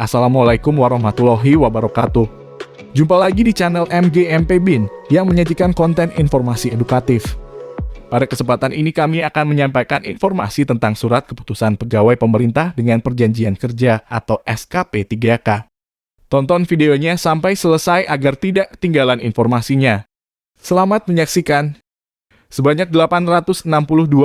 Assalamualaikum warahmatullahi wabarakatuh. Jumpa lagi di channel MGMP BIN yang menyajikan konten informasi edukatif. Pada kesempatan ini kami akan menyampaikan informasi tentang Surat Keputusan Pegawai Pemerintah dengan Perjanjian Kerja atau SKP 3K. Tonton videonya sampai selesai agar tidak ketinggalan informasinya. Selamat menyaksikan. Sebanyak 862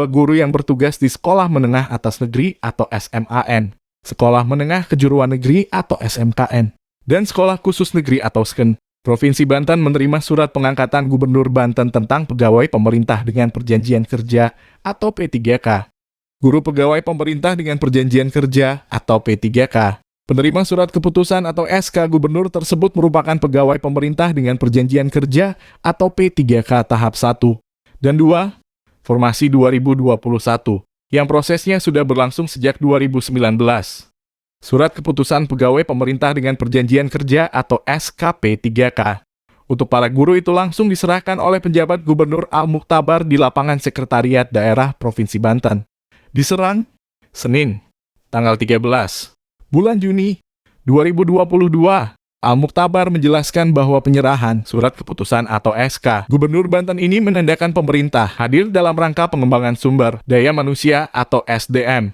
guru yang bertugas di Sekolah Menengah Atas Negeri atau SMAN, Sekolah Menengah Kejuruan Negeri atau SMKN, dan Sekolah Khusus Negeri atau SKN, Provinsi Banten menerima surat pengangkatan Gubernur Banten tentang Pegawai Pemerintah dengan Perjanjian Kerja atau P3K. Guru Pegawai Pemerintah dengan Perjanjian Kerja atau P3K. Penerima surat keputusan atau SK Gubernur tersebut merupakan pegawai pemerintah dengan Perjanjian Kerja atau P3K tahap 1 dan 2, Formasi 2021, yang prosesnya sudah berlangsung sejak 2019. Surat Keputusan Pegawai Pemerintah dengan Perjanjian Kerja atau SKP 3K. Untuk para guru itu langsung diserahkan oleh penjabat Gubernur Al-Muktabar di lapangan Sekretariat Daerah Provinsi Banten. Diserang, Senin, tanggal 13, bulan Juni 2022. Al-Muktabar menjelaskan bahwa penyerahan surat keputusan atau SK Gubernur Banten ini menandakan pemerintah hadir dalam rangka pengembangan sumber daya manusia atau SDM.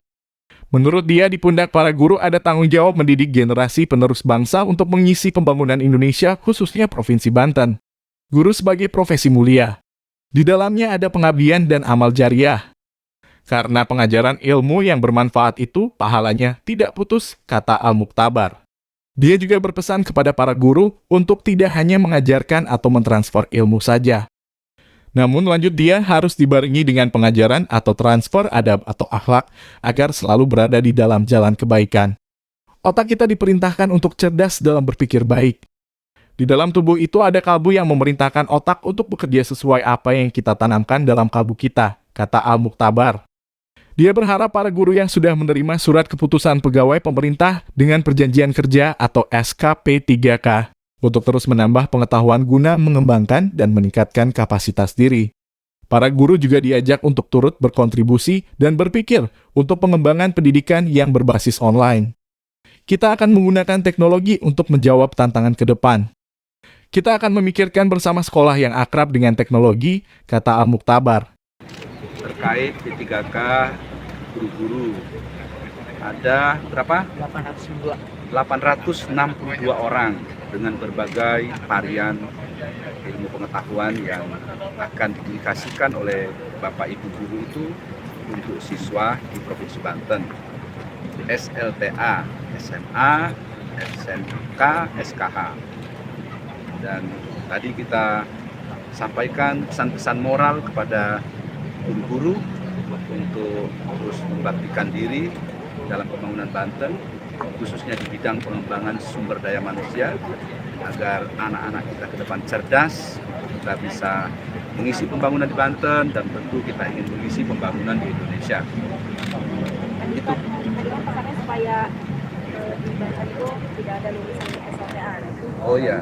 Menurut dia, di pundak para guru ada tanggung jawab mendidik generasi penerus bangsa untuk mengisi pembangunan Indonesia, khususnya Provinsi Banten. Guru sebagai profesi mulia. Di dalamnya ada pengabdian dan amal jariah. Karena pengajaran ilmu yang bermanfaat itu, pahalanya tidak putus, kata Al-Muktabar. Dia juga berpesan kepada para guru untuk tidak hanya mengajarkan atau mentransfer ilmu saja. Namun lanjut dia harus dibarengi dengan pengajaran atau transfer adab atau akhlak agar selalu berada di dalam jalan kebaikan. Otak kita diperintahkan untuk cerdas dalam berpikir baik. Di dalam tubuh itu ada kalbu yang memerintahkan otak untuk bekerja sesuai apa yang kita tanamkan dalam kalbu kita, kata Al-Muktabar. Dia berharap para guru yang sudah menerima surat keputusan pegawai pemerintah dengan Perjanjian Kerja atau SKP 3K untuk terus menambah pengetahuan guna mengembangkan dan meningkatkan kapasitas diri. Para guru juga diajak untuk turut berkontribusi dan berpikir untuk pengembangan pendidikan yang berbasis online. Kita akan menggunakan teknologi untuk menjawab tantangan ke depan. Kita akan memikirkan bersama sekolah yang akrab dengan teknologi, kata Al-Muktabar. Terkait P3K guru-guru ada berapa? 862 orang dengan berbagai varian ilmu pengetahuan yang akan dikomunikasikan oleh Bapak Ibu guru itu untuk siswa di Provinsi Banten, SLTA, SMA, SMK, SKH. Dan tadi kita sampaikan pesan-pesan moral kepada guru-guru untuk terus membaktikan diri dalam pembangunan Banten, khususnya di bidang pengembangan sumber daya manusia, agar anak-anak kita ke depan cerdas, kita bisa mengisi pembangunan di Banten, dan tentu kita ingin mengisi pembangunan di Indonesia. Itu. Supaya di Banten itu tidak ada lulusan SLTA. Oh ya,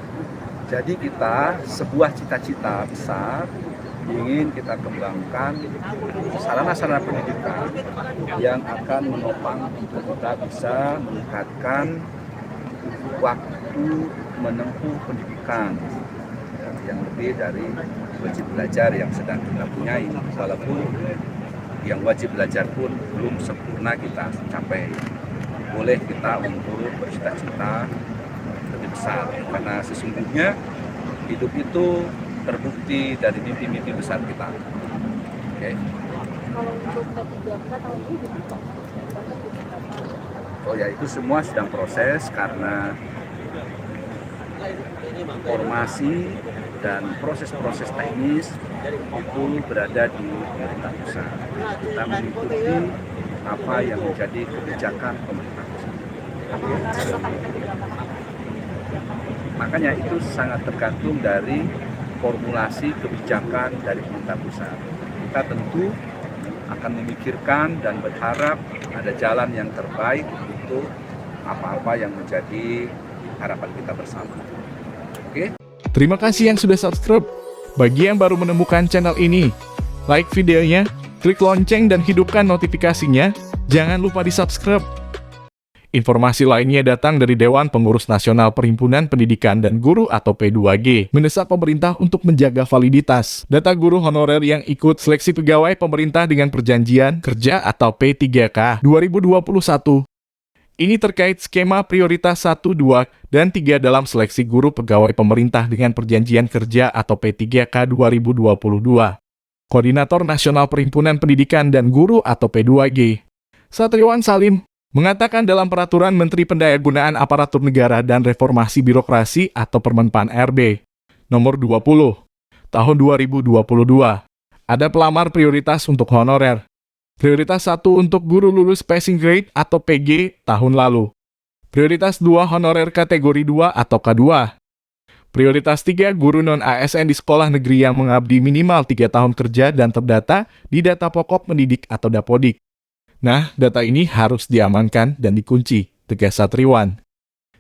jadi kita sebuah cita-cita besar ingin kita kembangkan sarana-sarana pendidikan yang akan menopang kita bisa meningkatkan waktu menempuh pendidikan yang lebih dari wajib belajar yang sedang kita punyai, walaupun yang wajib belajar pun belum sempurna kita capai. Boleh kita untuk bercita-cita lebih besar, karena sesungguhnya hidup itu terbukti dari mimpi-mimpi besar kita. Oke. Kalau untuk P3K tahun ini Oh ya, itu semua sedang proses karena formasi dan proses-proses teknis itu berada di pemerintah pusat. Kita mengikuti apa yang menjadi kebijakan pemerintah pusat. Makanya itu sangat tergantung dari formulasi kebijakan dari pemerintah pusat. Kita tentu akan memikirkan dan berharap ada jalan yang terbaik untuk apa-apa yang menjadi harapan kita bersama. Oke? Terima kasih yang sudah subscribe. Bagi yang baru menemukan channel ini, like videonya, klik lonceng dan hidupkan notifikasinya. Jangan lupa di subscribe. Informasi lainnya datang dari Dewan Pengurus Nasional Perhimpunan Pendidikan dan Guru atau P2G, mendesak pemerintah untuk menjaga validitas data guru honorer yang ikut seleksi pegawai pemerintah dengan perjanjian kerja atau P3K 2021. Ini terkait skema prioritas 1, 2, dan 3 dalam seleksi guru pegawai pemerintah dengan perjanjian kerja atau P3K 2022. Koordinator Nasional Perhimpunan Pendidikan dan Guru atau P2G, Satriwan Salim, mengatakan dalam Peraturan Menteri Pendayagunaan Aparatur Negara dan Reformasi Birokrasi atau Permenpan RB Nomor 20 Tahun 2022, ada pelamar prioritas untuk honorer. Prioritas 1 untuk guru lulus passing grade atau PG tahun lalu. Prioritas 2 honorer kategori 2 atau K2. Prioritas 3 guru non-ASN di sekolah negeri yang mengabdi minimal 3 tahun kerja dan terdata di data pokok pendidik atau Dapodik. Nah, data ini harus diamankan dan dikunci, tegas Satriwan.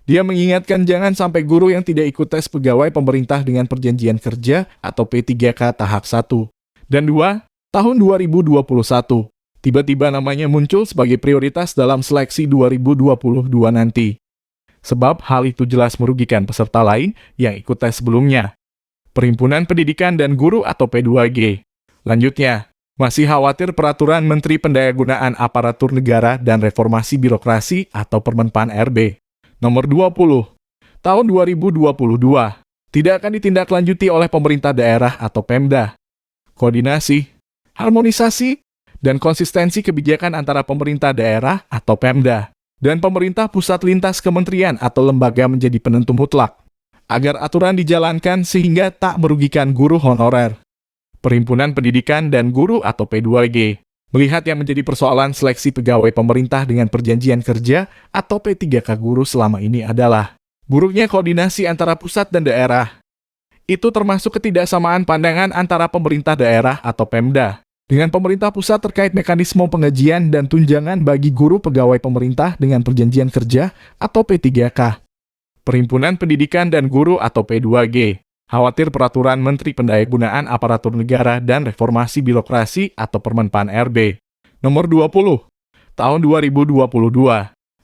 Dia mengingatkan jangan sampai guru yang tidak ikut tes pegawai pemerintah dengan perjanjian kerja atau P3K tahap 1 dan 2 tahun 2021. Tiba-tiba namanya muncul sebagai prioritas dalam seleksi 2022 nanti. Sebab hal itu jelas merugikan peserta lain yang ikut tes sebelumnya. Perhimpunan Pendidikan dan Guru atau P2G. Lanjutnya, masih khawatir Peraturan Menteri Pendayagunaan Aparatur Negara dan Reformasi Birokrasi atau Permenpan RB Nomor 20 Tahun 2022 tidak akan ditindaklanjuti oleh pemerintah daerah atau Pemda. Koordinasi, harmonisasi, dan konsistensi kebijakan antara pemerintah daerah atau Pemda dan pemerintah pusat lintas kementerian atau lembaga menjadi penentu mutlak agar aturan dijalankan sehingga tak merugikan guru honorer. Perhimpunan Pendidikan dan Guru atau P2G melihat yang menjadi persoalan seleksi pegawai pemerintah dengan perjanjian kerja atau P3K guru selama ini adalah buruknya koordinasi antara pusat dan daerah. Itu termasuk ketidaksamaan pandangan antara pemerintah daerah atau Pemda dengan pemerintah pusat terkait mekanisme pengajian dan tunjangan bagi guru pegawai pemerintah dengan perjanjian kerja atau P3K. Perhimpunan Pendidikan dan Guru atau P2G khawatir Peraturan Menteri Pendayagunaan Aparatur Negara dan Reformasi Birokrasi atau Permenpan RB Nomor 20 Tahun 2022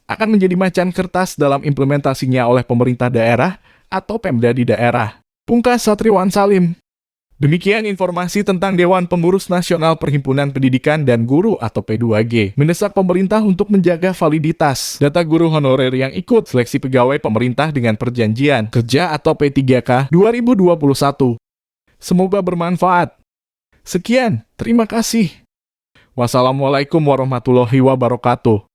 akan menjadi macan kertas dalam implementasinya oleh pemerintah daerah atau Pemda di daerah. Pungkas Satriwan Salim. Demikian informasi tentang Dewan Pengurus Nasional Perhimpunan Pendidikan dan Guru atau P2G mendesak pemerintah untuk menjaga validitas data guru honorer yang ikut seleksi pegawai pemerintah dengan perjanjian kerja atau P3K 2021. Semoga bermanfaat. Sekian, terima kasih. Wassalamualaikum warahmatullahi wabarakatuh.